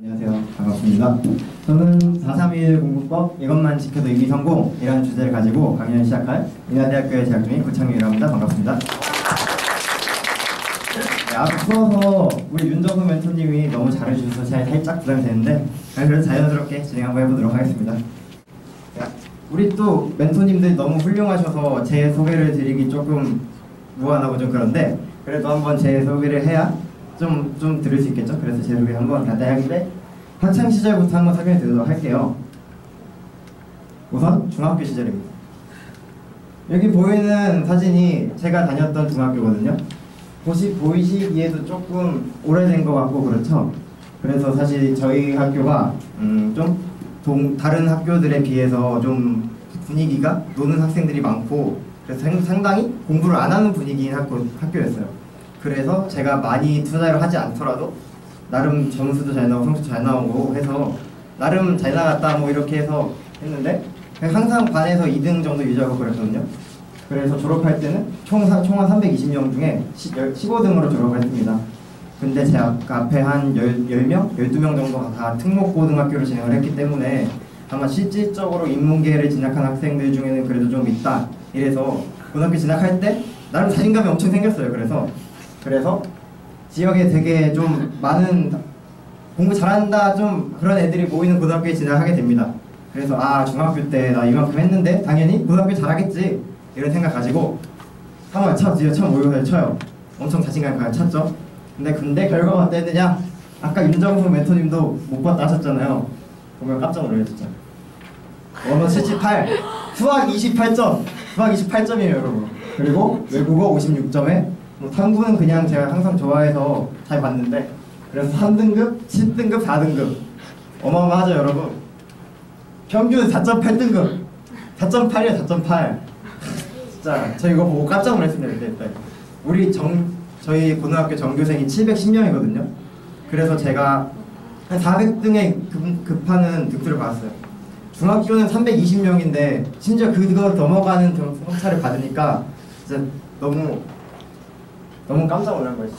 안녕하세요. 반갑습니다. 저는 431 공부법 이것만 지켜도 이미 성공이라는 주제를 가지고 강연을 시작할 인하대학교에 재학 중인 구창윤이라고 합니다. 반갑습니다. 네, 앞서서 우리 윤정수 멘토님이 너무 잘해주셔서 제가 살짝 부담이 되는데 그래도 자연스럽게 진행 한번 해보도록 하겠습니다. 우리 또 멘토님들이 너무 훌륭하셔서 제 소개를 드리기 조금 무한하고 좀 그런데 그래도 한번 제 소개를 해야 좀 들을 수 있겠죠? 그래서 제 소개 한번 간단히 하는데 학창 시절부터 한번 설명해 드리도록 할게요. 우선 중학교 시절입니다. 여기 보이는 사진이 제가 다녔던 중학교거든요. 보이시기에도 조금 오래된 것 같고 그렇죠? 그래서 사실 저희 학교가 다른 학교들에 비해서 좀 분위기가 노는 학생들이 많고 그래서 상당히 공부를 안 하는 분위기인 학교였어요. 그래서 제가 많이 투자를 하지 않더라도 나름 점수도 잘 나오고 성적도 잘 나오고 해서 나름 잘 나갔다 뭐 이렇게 해서 했는데 항상 반에서 2등 정도 유지하고 그랬거든요. 그래서 졸업할 때는 총 한 320명 중에 15등으로 졸업을 했습니다. 근데 제 앞에 한 10명? 12명 정도가 다 특목고등학교를 진행을 했기 때문에 아마 실질적으로 인문계를 진학한 학생들 중에는 그래도 좀 있다. 이래서 고등학교 진학할 때 나름 자신감이 엄청 생겼어요. 그래서 지역에 되게 좀 많은 공부 잘한다 좀 그런 애들이 모이는 고등학교에 진학하게 됩니다. 그래서 중학교 때 나 이만큼 했는데 당연히 고등학교 잘하겠지 이런 생각 가지고 한번 드디어 모의고사를 쳐요. 엄청 자신감 찼죠. 근데 결과가 어땠느냐? 아까 윤정수 멘토님도 못 봤다 하셨잖아요. 보면 깜짝 놀라셨죠. 언어 78, 수학 28점, 수학 28점이에요 여러분. 그리고 외국어 56점에 탐구는 그냥 제가 항상 좋아해서 잘 봤는데 그래서 3등급, 10등급, 4등급 어마어마하죠 여러분. 평균 4.8등급 4.8이에요 4.8 진짜 저 이거 보고 깜짝 놀랐습니다. 그때 저희 고등학교 전교생이 710명이거든요 그래서 제가 한 400등에 급하는 득표를 받았어요. 중학교는 320명인데 심지어 그거 넘어가는 성차를 받으니까 진짜 너무 깜짝 놀란 거예요.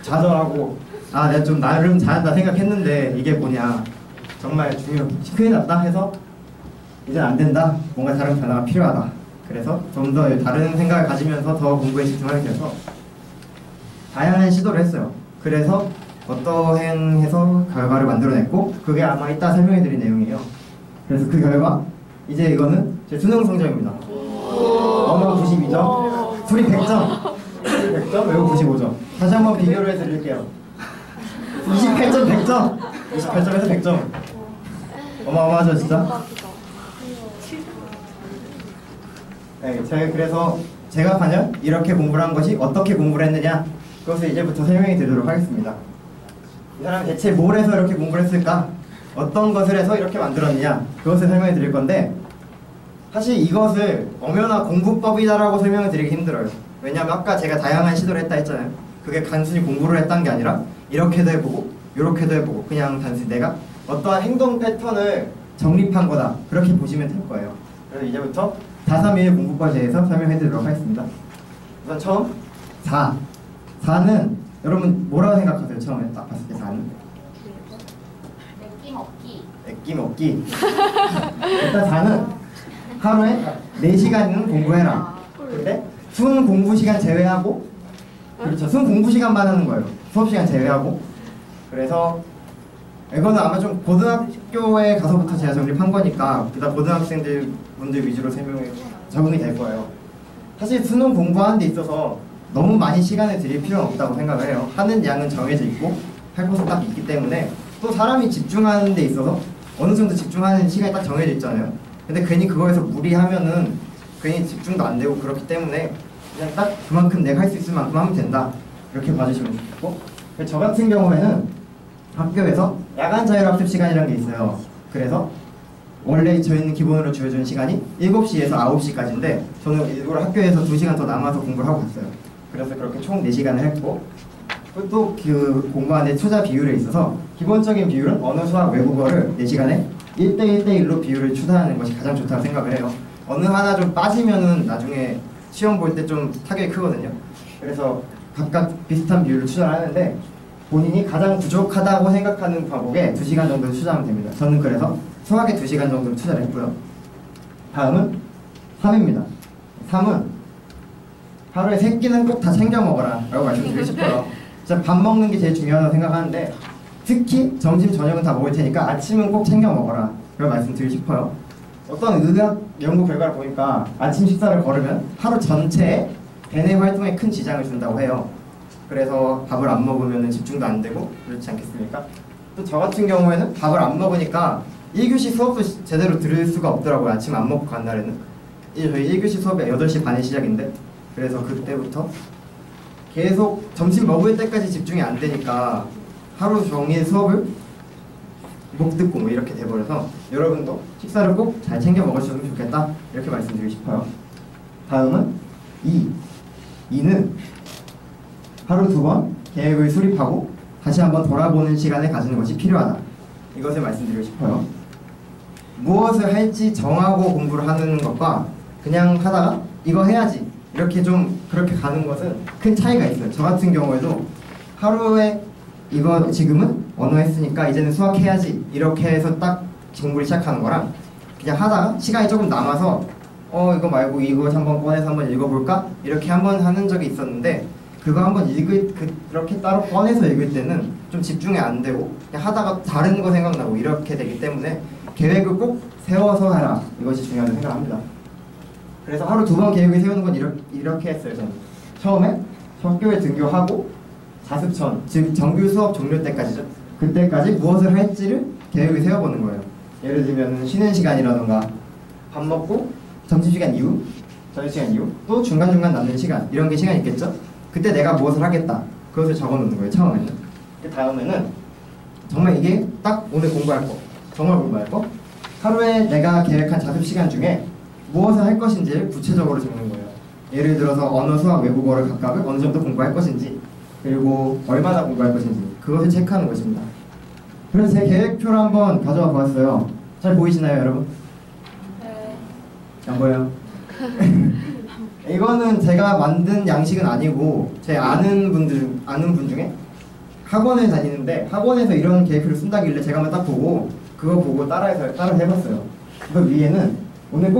좌절하고 내가 좀 나름 잘한다 생각했는데 이게 뭐냐 정말 큰일 났다 해서 이젠 안 된다 뭔가 다른 변화가 필요하다. 그래서 좀 더 다른 생각을 가지면서 더 공부에 집중하게 돼서 다양한 시도를 했어요. 그래서 어떠해서 결과를 만들어냈고 그게 아마 이따 설명해 드릴 내용이에요. 그래서 그 결과 이제 이거는 제 수능 성적입니다. 언어 92점, 수리 100점 100점, 외국 95점. 다시 한번 비교를 해드릴게요. 28점, 100점 28점에서 100점 어마어마하죠 진짜? 네, 그래서 제가 과연 이렇게 공부를 한 것이 어떻게 공부를 했느냐 그것을 이제부터 설명해 드리도록 하겠습니다. 이 사람이 대체 뭘 해서 이렇게 공부를 했을까? 어떤 것을 해서 이렇게 만들었느냐 그것을 설명해 드릴 건데 사실 이것을 엄연한 공부법이다라고 설명을 드리기 힘들어요. 왜냐하면 아까 제가 다양한 시도를 했다 했잖아요. 그게 단순히 공부를 했다는 게 아니라 이렇게도 해보고 이렇게도 해보고 그냥 단순히 내가 어떠한 행동 패턴을 정립한 거다 그렇게 보시면 될 거예요. 그래서 이제부터 431 공부법에 대해서 설명해 드리도록 하겠습니다. 우선 처음 4는 여러분 뭐라고 생각하세요? 처음에 딱 봤을 때 4는? 느낌 없기 일단 4는 하루에 4시간은 공부해라. 근데 수능 공부 시간 제외하고 그렇죠. 수능 공부 시간만 하는 거예요. 수업 시간 제외하고. 그래서 이거는 아마 좀 고등학교에 가서부터 제가 정립한 거니까 그다음 고등학생들 분들 위주로 적응이 될 거예요. 사실 수능 공부하는 데 있어서 너무 많이 시간을 들일 필요는 없다고 생각을 해요. 하는 양은 정해져 있고 할 것은 딱 있기 때문에 또 사람이 집중하는 데 있어서 어느 정도 집중하는 시간이 딱 정해져 있잖아요. 근데 괜히 그거에서 무리하면은 괜히 집중도 안 되고 그렇기 때문에 그냥 딱 그만큼 내가 할 수 있을 만큼 하면 된다 이렇게 봐주시면 좋겠고 저 같은 경우에는 학교에서 야간 자율학습 시간이라는 게 있어요. 그래서 원래 저희는 기본으로 주어진 시간이 7시에서 9시까지인데 저는 일부러 학교에서 2시간 더 남아서 공부를 하고 있어요. 그래서 그렇게 총 4시간을 했고 또 그 공부하는 투자 비율에 있어서 기본적인 비율은 언어, 수학, 외국어를 4시간에 1대1대1로 비율을 추산하는 것이 가장 좋다고 생각을 해요. 어느 하나 좀 빠지면은 나중에 시험 볼 때 좀 타격이 크거든요. 그래서 각각 비슷한 비율을 추산하는데 본인이 가장 부족하다고 생각하는 과목에 2시간 정도 투자하면 됩니다. 저는 그래서 수학에 2시간 정도 투자를 했고요. 다음은 3입니다. 3은 하루에 3끼는 꼭 다 챙겨 먹어라 라고 말씀드리고 싶어요. 진짜 밥 먹는 게 제일 중요하다고 생각하는데 특히 점심 저녁은 다 먹을 테니까 아침은 꼭 챙겨 먹어라 라고 말씀드리고 싶어요. 어떤 의학 연구 결과를 보니까 아침 식사를 거르면 하루 전체에 대뇌 활동에 큰 지장을 준다고 해요. 그래서 밥을 안 먹으면 집중도 안 되고 그렇지 않겠습니까? 또 저 같은 경우에는 밥을 안 먹으니까 1교시 수업도 제대로 들을 수가 없더라고요. 아침 안 먹고 간 날에는. 저희 1교시 수업이 8시 반에 시작인데 그래서 그때부터 계속 점심 먹을 때까지 집중이 안 되니까 하루 종일 수업을 못 듣고 뭐 이렇게 돼버려서 여러분도 식사를 꼭 잘 챙겨 먹으셨으면 좋겠다 이렇게 말씀드리고 싶어요. 다음은 2는 하루 2번 계획을 수립하고 다시 한번 돌아보는 시간을 가지는 것이 필요하다. 이것을 말씀드리고 싶어요. 무엇을 할지 정하고 공부를 하는 것과 그냥 하다가 이거 해야지 이렇게 좀 그렇게 가는 것은 큰 차이가 있어요. 저 같은 경우에도 하루에 이거 지금은 언어 했으니까 이제는 수학 해야지 이렇게 해서 딱 공부를 시작하는 거랑 그냥 하다가 시간이 조금 남아서 이거 말고 이거 한번 꺼내서 한번 읽어볼까? 이렇게 한번 하는 적이 있었는데 그거 한번 그렇게 따로 꺼내서 읽을 때는 좀 집중이 안 되고 그냥 하다가 다른 거 생각나고 이렇게 되기 때문에 계획을 꼭 세워서 해라. 이것이 중요하다고 생각합니다. 그래서 하루 2번 계획을 세우는 건 이렇게 했어요. 저는 처음에 학교에 등교하고 자습 전, 즉 정규 수업 종료 때까지죠. 그때까지 무엇을 할지를 계획을 세워보는 거예요. 예를 들면 쉬는 시간이라던가 밥 먹고 점심시간 이후, 저녁시간 이후, 또 중간중간 남는 시간 이런 게 시간이 있겠죠. 그때 내가 무엇을 하겠다 그것을 적어놓는 거예요. 처음에는. 그 다음에는 정말 이게 딱 오늘 공부할 거, 정말 공부할 거, 하루에 내가 계획한 자습 시간 중에 무엇을 할 것인지를 구체적으로 적는 거예요. 예를 들어서 언어, 수학, 외국어를 각각을 어느 정도 공부할 것인지 그리고 얼마나 공부할 것인지 그것을 체크하는 것입니다. 그래서 제 계획표를 한번 가져와 보았어요. 잘 보이시나요, 여러분? 네. 안 보여요? 이거는 제가 만든 양식은 아니고 제 아는 분 중에 학원을 다니는데 학원에서 이런 계획표를 쓴다길래 제가 한번 딱 보고 그거 보고 따라 해봤어요. 그 위에는 오늘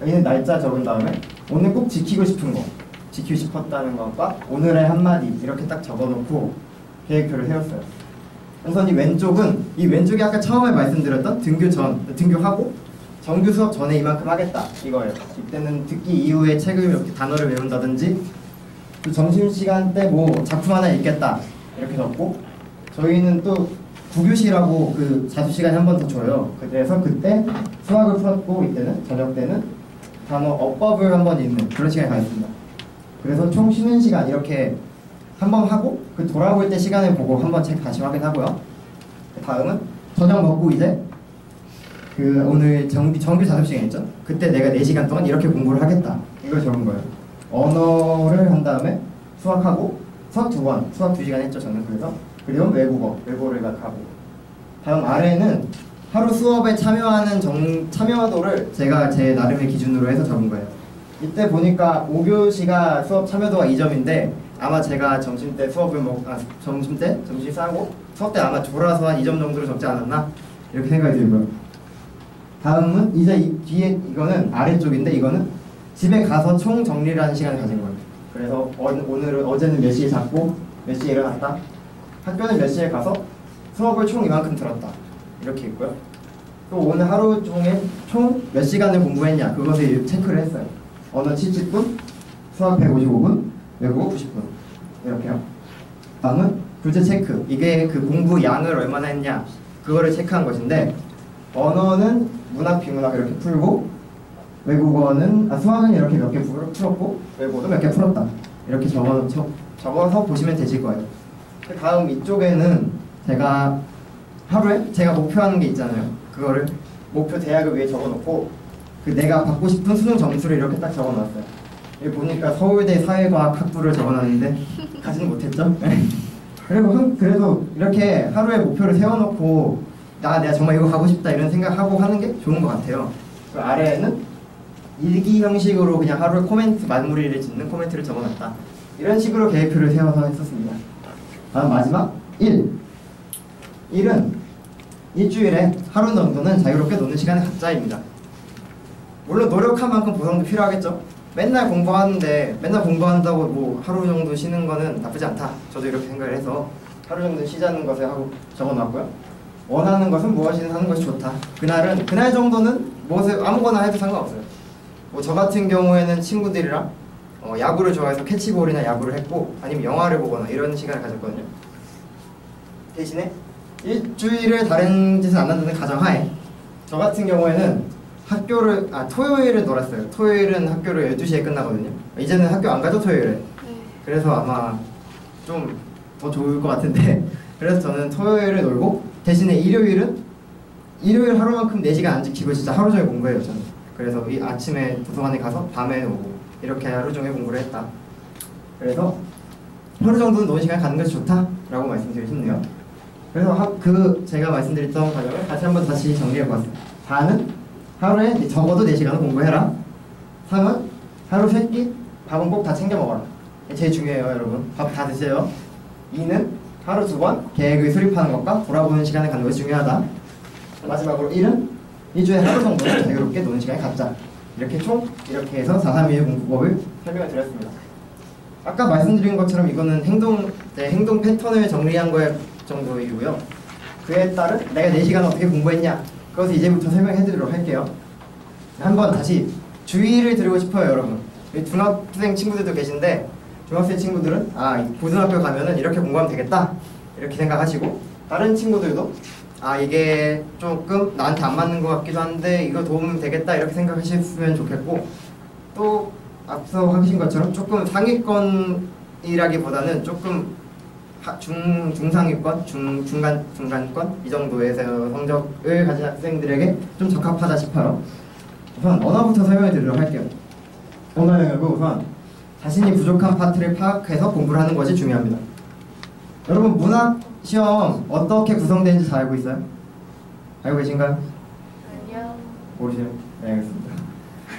얘는 날짜 적은 다음에 오늘 꼭 지키고 싶은 거, 지키고 싶었다는 것과 오늘의 한마디 이렇게 딱 적어놓고 계획표를 세웠어요. 우선 이 왼쪽이 아까 처음에 말씀드렸던 등교하고 정규 수업 전에 이만큼 하겠다 이거예요. 이때는 듣기 이후에 책을 이렇게 단어를 외운다든지 또 점심시간 때 뭐 작품 하나 읽겠다 이렇게 적고 저희는 또 9교시라고 그 자습시간이 한 번 더 줘요. 그래서 그때 수학을 풀었고 이때는 저녁 때는 단어 어법을 한번 읽는 그런 시간이 가있습니다. 그래서 총 쉬는 시간 이렇게 한번 하고 그 돌아올 때 시간을 보고 한번 책 다시 확인하고요. 다음은 저녁 먹고 이제 그 오늘 정규 자습 시간 있죠? 그때 내가 4시간 동안 이렇게 공부를 하겠다 이걸 적은 거예요. 언어를 한 다음에 수학하고 수학 2번, 수학 2시간 했죠 저는. 그리고 외국어를 가고 다음 아래는 하루 수업에 참여하는 참여도를 제가 제 나름의 기준으로 해서 적은 거예요. 이때 보니까 5교시가 수업 참여도가 2점인데 아마 제가 점심 싸고 수업 때 아마 졸아서 한 2점 정도로 적지 않았나 이렇게 생각이 들고요. 다음은 이제 뒤에 이거는 아래쪽인데 이거는 집에 가서 총 정리를 하는 시간을 가진 거예요. 그래서 어제는 몇 시에 잤고 몇 시에 일어났다, 학교는 몇 시에 가서 수업을 총 이만큼 들었다 이렇게 있고요. 또 오늘 하루 종일 총 몇 시간을 공부했냐 그것을 체크를 했어요. 언어 70분, 수학 155분, 외국어 90분 이렇게요. 다음은 교재 체크, 이게 그 공부 양을 얼마나 했냐 그거를 체크한 것인데 언어는 문학, 비문학 이렇게 풀고 수학은 이렇게 몇 개 풀었고 외국어도 몇 개 풀었다 이렇게 적어서 보시면 되실 거예요. 그 다음 이쪽에는 제가 하루에 제가 목표하는 게 있잖아요. 그거를 목표 대학을 위해 적어놓고 그 내가 받고 싶은 수능 점수를 이렇게 딱 적어놨어요. 여기 보니까 서울대 사회과학 학부를 적어놨는데 가지는 못했죠? 그리고 그래도 이렇게 하루에 목표를 세워놓고 내가 정말 이거 가고 싶다 이런 생각하고 하는 게 좋은 것 같아요. 그 아래에는 일기 형식으로 그냥 하루에 마무리를 짓는 코멘트를 적어놨다. 이런 식으로 계획표를 세워서 했었습니다. 다음 마지막 1은 일주일에 하루 정도는 자유롭게 노는 시간을 갖자입니다. 물론 노력한 만큼 보상도 필요하겠죠. 맨날 공부하는데 맨날 공부한다고 뭐 하루 정도 쉬는 거는 나쁘지 않다. 저도 이렇게 생각을 해서 하루 정도 쉬자는 것을 하고 적어놨고요. 원하는 것은 무엇이든 하는 것이 좋다. 그날 정도는 무엇을 아무거나 해도 상관없어요. 뭐 저 같은 경우에는 친구들이랑 야구를 좋아해서 캐치볼이나 야구를 했고, 아니면 영화를 보거나 이런 시간을 가졌거든요. 대신에 일주일을 다른 짓을 안 한다는 가정하에 저 같은 경우에는 토요일을 놀았어요. 토요일은 학교를 12시에 끝나거든요. 이제는 학교 안 가죠, 토요일에. 네. 그래서 아마 좀 더 좋을 것 같은데 그래서 저는 토요일을 놀고, 대신에 일요일 하루만큼 4시간 안 지키고 진짜 하루 종일 공부해요, 저는. 그래서 이 아침에 도서관에 가서 밤에 오고 이렇게 하루 종일 공부를 했다. 그래서 하루 정도는 노는 시간 갖는 것이 좋다라고 말씀드리고 싶네요. 그래서 제가 말씀드렸던 과정을 다시 정리해봤어요. 4는 하루에 적어도 4시간은 공부해라. 3은 하루 3끼 밥은 꼭 다 챙겨 먹어라. 제일 중요해요, 여러분. 밥 다 드세요. 2는 하루 2번 계획을 수립하는 것과 돌아보는 시간을 갖는 것이 중요하다. 마지막으로 1은 일주일에 하루 정도는 자유롭게 노는 시간을 갖자. 이렇게 해서 4-3-2의 공부법을 설명을 드렸습니다. 아까 말씀드린 것처럼 이거는 행동 패턴을 정리한 거에 정도이고요. 그에 따른 내가 4시간 어떻게 공부했냐, 그것을 이제부터 설명해 드리도록 할게요. 한번 다시 주의를 드리고 싶어요, 여러분. 중학생 친구들도 계신데, 중학생 친구들은 고등학교 가면은 이렇게 공부하면 되겠다 이렇게 생각하시고, 다른 친구들도 이게 조금 나한테 안 맞는 것 같기도 한데 이거 도움 되겠다 이렇게 생각하셨으면 좋겠고, 또 앞서 하신 것처럼 조금 상위권이라기보다는 조금 중상위권, 중간권 이 정도에서 성적을 가진 학생들에게 좀 적합하다 싶어요. 우선 언어부터 설명해 드리도록 할게요. 언어 영역은 우선 자신이 부족한 파트를 파악해서 공부를 하는 것이 중요합니다. 여러분, 문학 시험 어떻게 구성되는지 잘 알고 있어요? 알고 계신가요? 아니요. 모르세요? 네, 알겠습니다.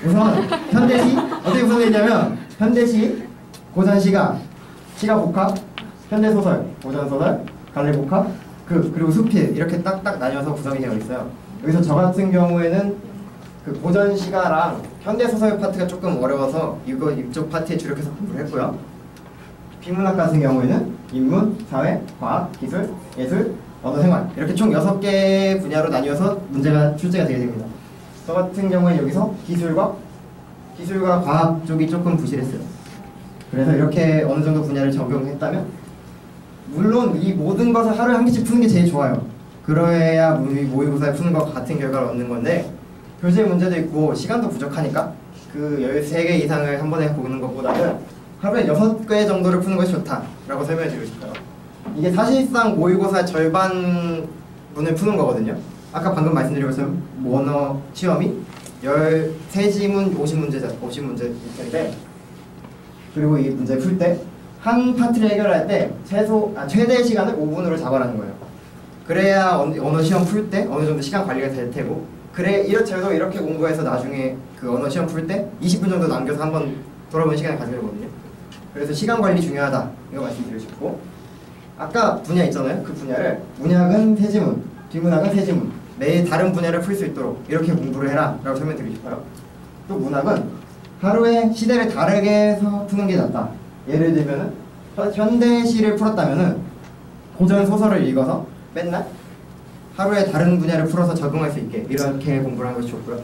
우선 현대시 어떻게 구성되냐면, 현대시, 고전시가, 시가복합, 현대소설, 고전소설, 관례복합, 그리고 수필 이렇게 딱딱 나뉘어서 구성이 되어 있어요. 여기서 저 같은 경우에는 고전시가랑 현대소설 파트가 조금 어려워서 이쪽 파트에 주력해서 공부를 했고요. 비문학 같은 경우에는 인문, 사회, 과학, 기술, 예술, 언어생활 이렇게 총 6개 분야로 나뉘어서 출제가 되게 됩니다. 저 같은 경우에 여기서 기술과 과학 쪽이 조금 부실했어요. 그래서 이렇게 어느 정도 분야를 적용했다면, 물론 이 모든 것을 하루에 한 개씩 푸는 게 제일 좋아요. 그래야 모의고사에 푸는 것 같은 결과를 얻는 건데, 교재 문제도 있고 시간도 부족하니까 그 13개 이상을 한 번에 보는 것보다는 하루에 6개 정도를 푸는 것이 좋다라고 설명해 드리고 싶어요. 이게 사실상 모의고사 절반 문을 푸는 거거든요. 아까 방금 말씀드린 것처럼 원어 시험이 13지문 50문제일 텐데, 그리고 이 문제 풀 때 한 파트를 해결할 때 최대 시간을 5분으로 잡아라는 거예요. 그래야 언어 시험 풀 때 어느 정도 시간 관리가 될 테고, 저도 이렇게 공부해서 나중에 그 언어 시험 풀 때 20분 정도 남겨서 한번 돌아보는 시간을 가지게 되거든요. 그래서 시간 관리 중요하다 이거 말씀드리고 싶고, 아까 분야 있잖아요. 그 분야를 문학은 3지문, 비문학은 3지문, 매일 다른 분야를 풀 수 있도록 이렇게 공부를 해라 라고 설명드리고 싶어요. 또 문학은 하루에 시대를 다르게 해서 푸는 게 낫다. 예를 들면은 현대시를 풀었다면은 고전 소설을 읽어서 맨날 하루에 다른 분야를 풀어서 적응할 수 있게 이렇게 공부를 하는 것이 좋고요.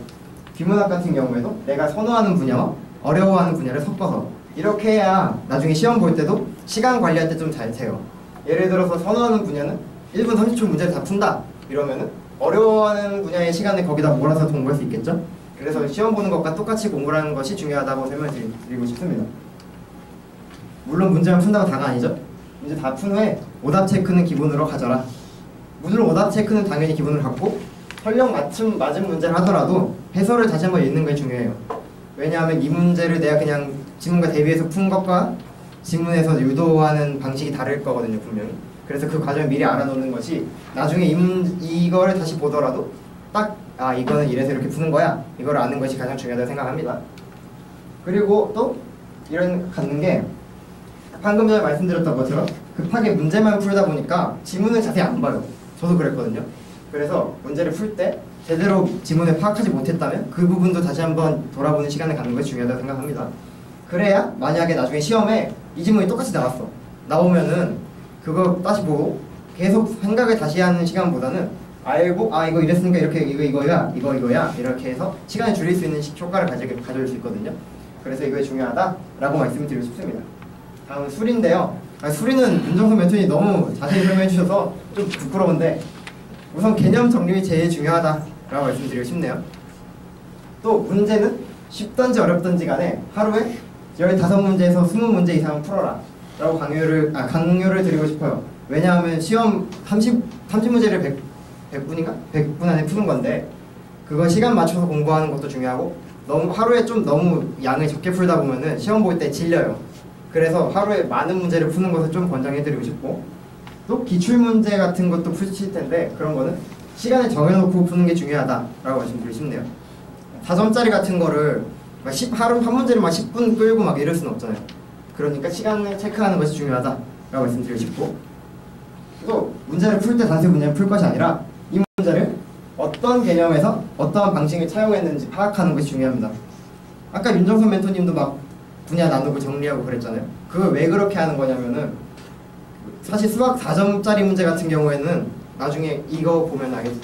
비문학 같은 경우에도 내가 선호하는 분야와 어려워하는 분야를 섞어서 이렇게 해야 나중에 시험 볼 때도 시간 관리할 때 좀 잘 돼요. 예를 들어서 선호하는 분야는 1분 30초 문제를 다 푼다 이러면은 어려워하는 분야의 시간을 거기다 몰아서 공부할 수 있겠죠? 그래서 시험 보는 것과 똑같이 공부를 하는 것이 중요하다고 설명드리고 싶습니다. 물론 문제만 푼다고 다가 아니죠? 문제 다 푼 후에 오답 체크는 기본으로 가져라. 물론 오답 체크는 당연히 기본으로 갖고, 설령 맞은 문제를 하더라도 해설을 다시 한번 읽는 게 중요해요. 왜냐하면 이 문제를 내가 그냥 지문과 대비해서 푼 것과 지문에서 유도하는 방식이 다를 거거든요, 분명히. 그래서 그 과정을 미리 알아놓는 것이 나중에 이거를 다시 보더라도 이거는 이래서 이렇게 푸는 거야, 이걸 아는 것이 가장 중요하다고 생각합니다. 그리고 또 갖는 게, 방금 전에 말씀드렸던 것처럼 급하게 문제만 풀다 보니까 지문을 자세히 안 봐요. 저도 그랬거든요. 그래서 문제를 풀 때 제대로 지문을 파악하지 못했다면 그 부분도 다시 한번 돌아보는 시간을 갖는 것이 중요하다고 생각합니다. 그래야 만약에 나중에 시험에 이 지문이 똑같이 나오면은 그거 다시 보고 계속 생각을 다시 하는 시간보다는 알고 아 이거 이랬으니까 이렇게 이거야 이렇게 해서 시간을 줄일 수 있는 효과를 가져올 수 있거든요. 그래서 이게 중요하다라고 말씀을 드리고 싶습니다. 다음은 수리인데요. 수리는 윤정선 멘토님 너무 자세히 설명해 주셔서 좀 부끄러운데 우선 개념 정립이 제일 중요하다라고 말씀드리고 싶네요. 또 문제는 쉽던지 어렵던지 간에 하루에 15문제에서 20문제 이상은 풀어라 라고 강요를 드리고 싶어요. 왜냐하면 시험 30문제를 100분인가? 100분 안에 푸는 건데 그거 시간 맞춰서 공부하는 것도 중요하고 하루에 좀 너무 양을 적게 풀다 보면은 시험 볼 때 질려요. 그래서 하루에 많은 문제를 푸는 것을 좀 권장해드리고 싶고 또 기출문제 같은 것도 푸실 텐데 그런 거는 시간을 정해놓고 푸는 게 중요하다라고 말씀드리고 싶네요. 4점짜리 같은 거를 하루 한 문제를 10분 끌고 이럴 수는 없잖아요. 그러니까 시간을 체크하는 것이 중요하다라고 말씀드리고 싶고 또 문제를 풀 때 단순히 문제를 풀 것이 아니라 이 문제를 어떤 개념에서 어떠한 방식을 차용했는지 파악하는 것이 중요합니다. 아까 윤정선 멘토님도 분야 나누고 정리하고 그랬잖아요. 그걸 왜 그렇게 하는 거냐면은 사실 수학 4점짜리 문제 같은 경우에는 나중에 이거 보면 알겠죠.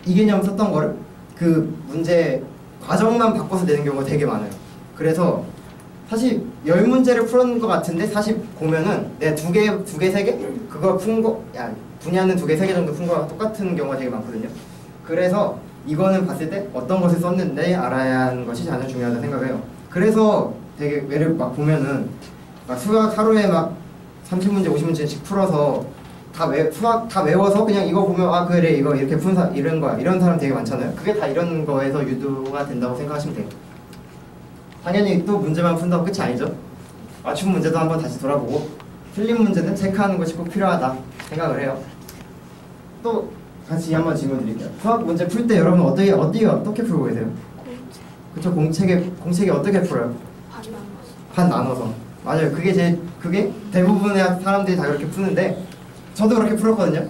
이 개념 썼던 거를 그 문제 과정만 바꿔서 내는 경우가 되게 많아요. 그래서 사실 10문제를 풀은 것 같은데 사실 보면은 내가 두 개, 세 개? 그거 푼 거, 분야는 2개, 3개 정도 푼 거랑 똑같은 경우가 되게 많거든요. 그래서 이거는 봤을 때 어떤 것을 썼는데 알아야 하는 것이 가장 중요하다고 생각해요. 그래서 되게 예를 보면은 수학 하루에 30문제, 50문제씩 풀어서 수학 다 외워서 그냥 이거 보면 그래 이거 이렇게 푼 이런 거야 이런 사람 되게 많잖아요. 그게 다 이런 거에서 유도가 된다고 생각하시면 돼요. 당연히 또 문제만 푼다고 끝이 아니죠. 맞춤 문제도 한번 다시 돌아보고 틀린 문제는 체크하는 것이 꼭 필요하다 생각을 해요. 또 같이 한번 질문 드릴게요. 수학 문제 풀 때 여러분 어떻게 풀고 계세요? 그쵸, 공책에 어떻게 풀어요? 반 나눠서. 맞아요. 그게 대부분의 사람들이 다 그렇게 푸는데 저도 그렇게 풀었거든요.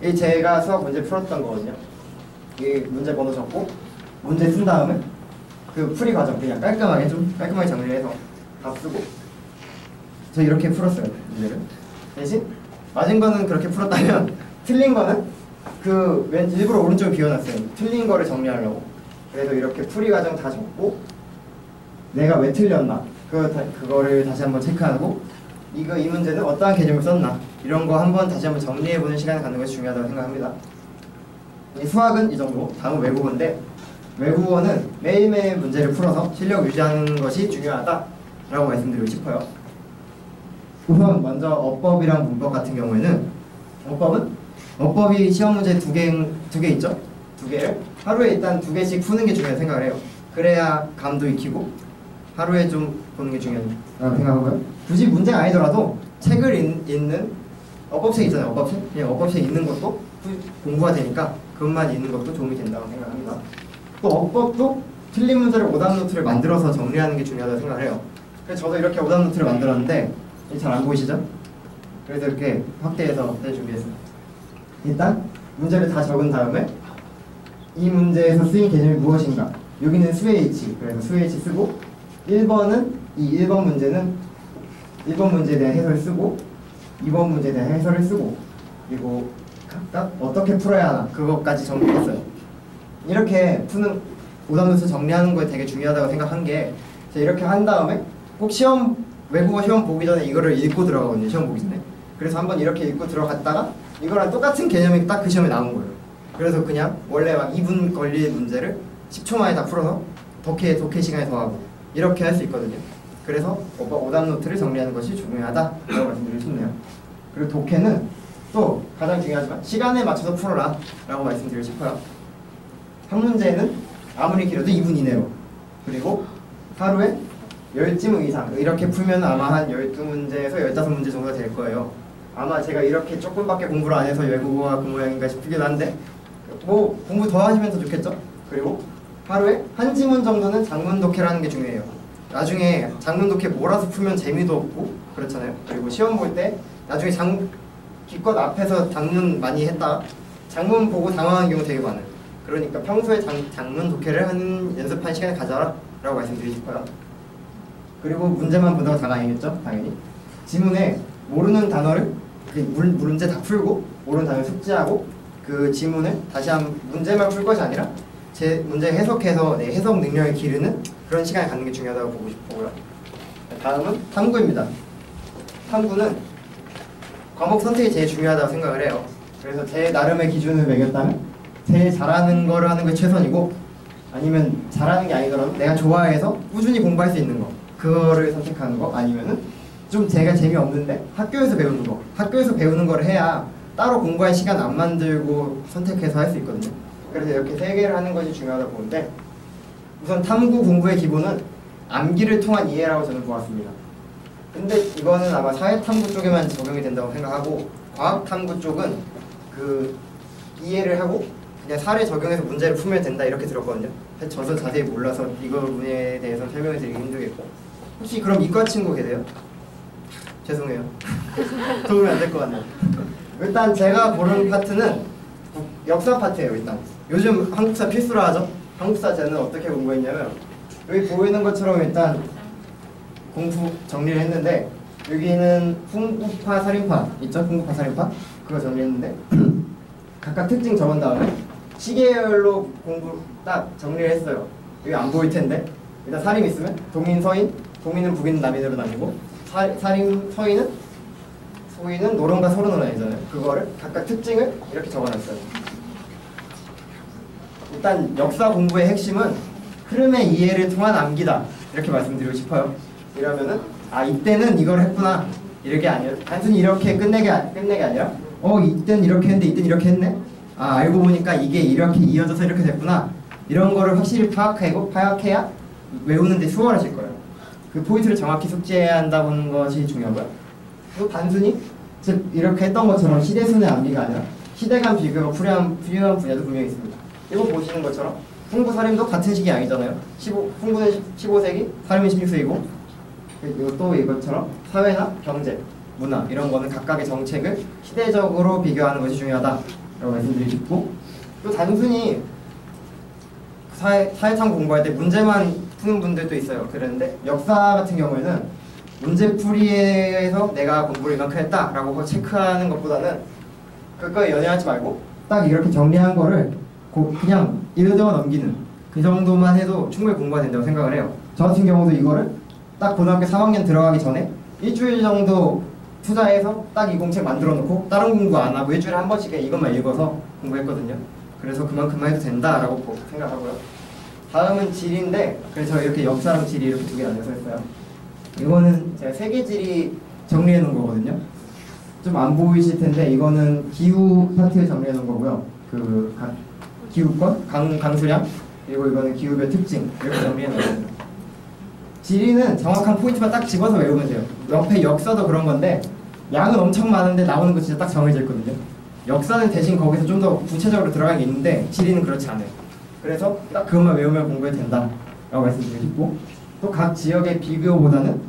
이 제가 수학 문제 풀었던 거거든요. 이 문제 번호 적고 문제 쓴 다음에 그 풀이 과정 그냥 깔끔하게 정리해서 다 쓰고 저 이렇게 풀었어요. 문제를. 대신 맞은 거는 그렇게 풀었다면 틀린 거는 일부러 오른쪽에 비워놨어요. 틀린 거를 정리하려고. 그래서 이렇게 풀이 과정 다 적고 내가 왜 틀렸나 그거를 다시 한번 체크하고 이 문제는 어떠한 개념을 썼나 이런 거 다시 한번 정리해보는 시간을 갖는 것이 중요하다고 생각합니다. 이 수학은 이 정도. 다음은 외국어인데 외국어는 매일매일 문제를 풀어서 실력 유지하는 것이 중요하다라고 말씀드리고 싶어요. 우선 먼저 어법이랑 문법 같은 경우에는 어법이 시험 문제 두 개 있죠? 2개를 하루에 일단 2개씩 푸는 게 중요하다고 생각을 해요. 그래야 감도 익히고 하루에 좀 보는 게 중요하다고 생각하고요. 굳이 문제가 아니더라도 책을 읽는 어법책 있잖아요. 어법책? 그냥 어법책 읽는 것도 공부가 되니까 그것만 읽는 것도 도움이 된다고 생각합니다. 또 어법도 틀린 문제를 오답노트를 만들어서 정리하는 게 중요하다고 생각을 해요. 그래서 저도 이렇게 오답노트를 만들었는데 잘 안 보이시죠? 그래서 이렇게 확대해서 준비했어요. 일단 문제를 다 적은 다음에 이 문제에서 쓰인 개념이 무엇인가? 여기는 수의 H, 그래서 수의 H 쓰고 1번은 이 1번 문제는 1번 문제에 대한 해설을 쓰고 2번 문제에 대한 해설을 쓰고 그리고 각각 어떻게 풀어야 하나 그것까지 정리했어요. 이렇게 푸는 오답노트 정리하는 거에 되게 중요하다고 생각한 게 제가 이렇게 한 다음에 꼭 외국어 시험 보기 전에 이거를 읽고 들어가거든요. 시험 보기 전에. 그래서 한번 이렇게 읽고 들어갔다가 이거랑 똑같은 개념이 딱 그 시험에 나온 거예요. 그래서 그냥 원래 2분 걸릴 문제를 10초 만에 다 풀어서 독해 시간에 더하고 이렇게 할 수 있거든요. 그래서 오답노트를 정리하는 것이 중요하다라고 말씀드리고 싶네요. 그리고 독해는 또 가장 중요하지만 시간에 맞춰서 풀어라 라고 말씀드리고 싶어요. 한 문제는 아무리 길어도 2분 이내로, 그리고 하루에 10지문 이상 이렇게 풀면 아마 한 12문제에서 15문제 정도 될 거예요. 아마 제가 이렇게 조금밖에 공부를 안 해서 외국어가 그 모양인가 싶기도 한데 공부 더 하시면 더 좋겠죠? 그리고 하루에 한 지문 정도는 장문 독해라는 게 중요해요. 나중에 장문 독해 몰아서 풀면 재미도 없고 그렇잖아요. 그리고 시험 볼 때 나중에 기껏 앞에서 장문 많이 했다 장문 보고 당황한 경우 되게 많아요. 그러니까 평소에 장문 독해를 하는 연습한 시간을 가져라 라고 말씀드리고 싶어요. 그리고 문제만 본다고 다가 아니겠죠? 당연히 지문에 모르는 단어를 문제 다 풀고 모르는 단어를 숙지하고 그 지문을 다시 한 문제만 풀 것이 아니라 제 문제 해석해서 내 해석 능력을 기르는 그런 시간을 갖는 게 중요하다고 보고 싶고요. 다음은 탐구입니다. 탐구는 과목 선택이 제일 중요하다고 생각을 해요. 그래서 제 나름의 기준을 매겼다면 제일 잘하는 거를 하는 게 최선이고 아니면 잘하는 게 아니더라도 내가 좋아해서 꾸준히 공부할 수 있는 거 그거를 선택하는 거 아니면은 좀 제가 재미없는데 학교에서 배우는 거 학교에서 배우는 걸 해야 따로 공부할 시간 안 만들고 선택해서 할 수 있거든요. 그래서 이렇게 세 개를 하는 것이 중요하다고 보는데 우선 탐구 공부의 기본은 암기를 통한 이해라고 저는 보았습니다. 근데 이거는 아마 사회탐구 쪽에만 적용이 된다고 생각하고 과학탐구 쪽은 그 이해를 하고 그냥 사례 적용해서 문제를 풀면 된다 이렇게 들었거든요. 저도 자세히 몰라서 이거 문제에 대해서 설명을 드리기 힘들겠고 혹시 그럼 이과 친구 계세요? 죄송해요. 도움이 안 될 것 같네요. 일단 제가 고른 파트는 역사 파트예요. 일단 요즘 한국사 필수라 하죠. 한국사 저는 어떻게 공부했냐면 여기 보이는 것처럼 일단 공부 정리를 했는데 여기는 훈구파 살인파 있죠? 훈구파 살인파 그거 정리했는데 각각 특징 적은 다음에 시계열로 공부 딱 정리를 했어요. 여기 안 보일 텐데 일단 살인 있으면 동인 서인 동인은 북인 남인으로 나뉘고 살인 소인은 노론과 소론으로 나뉘잖아요. 그거를 각각 특징을 이렇게 적어놨어요. 일단 역사 공부의 핵심은 흐름의 이해를 통한 암기다 이렇게 말씀드리고 싶어요. 이러면은 이때는 이걸 했구나 이렇게 아니라 단순히 이렇게 끝내게 아니라 이때는 이렇게 했는데 이때는 이렇게 했네 알고 보니까 이게 이렇게 이어져서 이렇게 됐구나 이런 거를 확실히 파악해야 외우는데 수월하실 거예요. 그 포인트를 정확히 숙지해야 한다는 것이 중요하고요. 또 단순히 즉 이렇게 했던 것처럼 시대순의 암기가 아니라 시대 간 비교가 필요한 분야도 분명히 있습니다. 이거 보시는 것처럼 훈구 살인도 같은 시기 아니잖아요. 훈구는 15세기, 살인은 16세기고 그리고 또 이것처럼 사회나 경제, 문화 이런 거는 각각의 정책을 시대적으로 비교하는 것이 중요하다라고 말씀드리고 싶고 또 단순히 사회탐구 공부할 때 문제만 푸는 분들도 있어요. 그런데 역사 같은 경우에는 문제풀이에서 내가 공부를 이만큼 했다라고 체크하는 것보다는 그거에 연연하지 말고 딱 이렇게 정리한 거를 그냥 읽어서 넘기는 그 정도만 해도 충분히 공부가 된다고 생각을 해요. 저 같은 경우도 이거를 딱 고등학교 3학년 들어가기 전에 일주일 정도 투자해서 딱 이 공책 만들어 놓고 다른 공부 안 하고 일주일에 한 번씩 이것만 읽어서 공부했거든요. 그래서 그만큼만 해도 된다라고 생각하고요. 다음은 지리인데 그래서 이렇게 역사랑 지리 이렇게 두 개 나눠서 했어요. 이거는 제가 세계지리 정리해 놓은 거거든요. 좀 안 보이실 텐데 이거는 기후 파트에 정리해 놓은 거고요. 그 기후권, 강수량 그리고 이거는 기후별 특징 이렇게 정리해 놓거든요. 지리는 정확한 포인트만 딱 집어서 외우면 돼요. 옆에 역사도 그런 건데 양은 엄청 많은데 나오는 거 진짜 딱 정해져 있거든요. 역사는 대신 거기서 좀 더 구체적으로 들어간 게 있는데 지리는 그렇지 않아요. 그래서 딱 그것만 외우면 공부해 된다라고 말씀드리고 싶고 또 각 지역의 비교보다는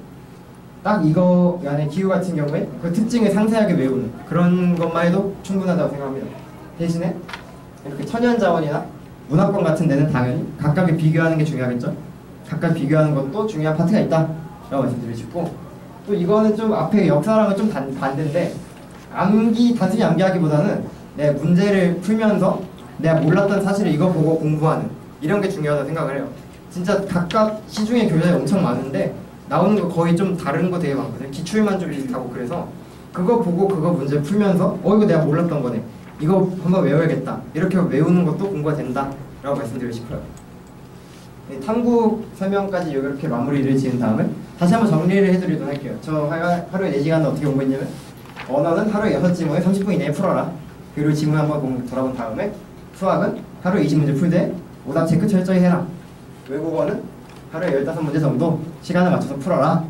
딱 이거 안에 기후 같은 경우에 그 특징을 상세하게 외우는 그런 것만 해도 충분하다고 생각합니다. 대신에 이렇게 천연자원이나 문화권 같은 데는 당연히 각각의 비교하는 게 중요하겠죠. 각각 비교하는 것도 중요한 파트가 있다라고 말씀드리고 싶고 또 이거는 좀 앞에 역사랑은 좀 반대인데 단순히 암기하기보다는 내 문제를 풀면서 내가 몰랐던 사실을 이거 보고 공부하는 이런 게 중요하다고 생각을 해요. 진짜 각각 시중에 교재가 엄청 많은데 나오는 거 거의 좀 다른 거 되게 많거든요. 기출만 좀 비슷하고 그래서 그거 보고 그거 문제 풀면서 이거 내가 몰랐던 거네 이거 한번 외워야겠다 이렇게 외우는 것도 공부가 된다라고 말씀드리고 싶어요. 탐구 설명까지 이렇게 마무리를 지은 다음에 다시 한번 정리를 해드리도록 할게요. 저 하루에 4시간은 어떻게 공부했냐면 언어는 하루에 6지문에 30분 이내에 풀어라. 그리고 지문 한번 돌아본 다음에 수학은 하루에 20문제 풀되 오답 체크 철저히 해라. 외국어는 하루에 15문제 정도 시간을 맞춰서 풀어라.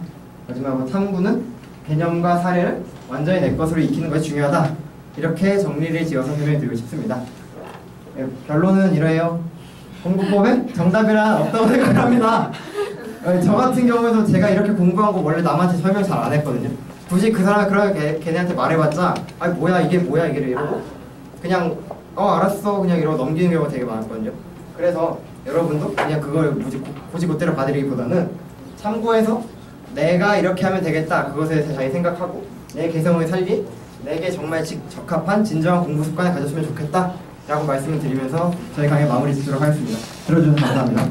마지막으로 탐구는 개념과 사례를 완전히 내 것으로 익히는 것이 중요하다. 이렇게 정리를 지어서 설명해 드리고 싶습니다. 결론은 이래요. 공부법에 정답이란 없다고 생각합니다. 저 같은 경우에도 제가 이렇게 공부한 거 원래 남한테 설명 잘 안 했거든요. 굳이 그 사람이 그런 걔네한테 말해봤자 아니 뭐야 이게 뭐야 이게 이러고 그냥 알았어 그냥 이러고 넘기는 경우가 되게 많았거든요. 그래서 여러분도 그냥 그걸 고지고대로 받아들이기보다는 참고해서 내가 이렇게 하면 되겠다 그것에 잘 생각하고 내 개성을 살린 내게 정말 적합한 진정한 공부 습관을 가졌으면 좋겠다 라고 말씀을 드리면서 저희 강의 마무리 짓도록 하겠습니다. 들어주셔서 감사합니다.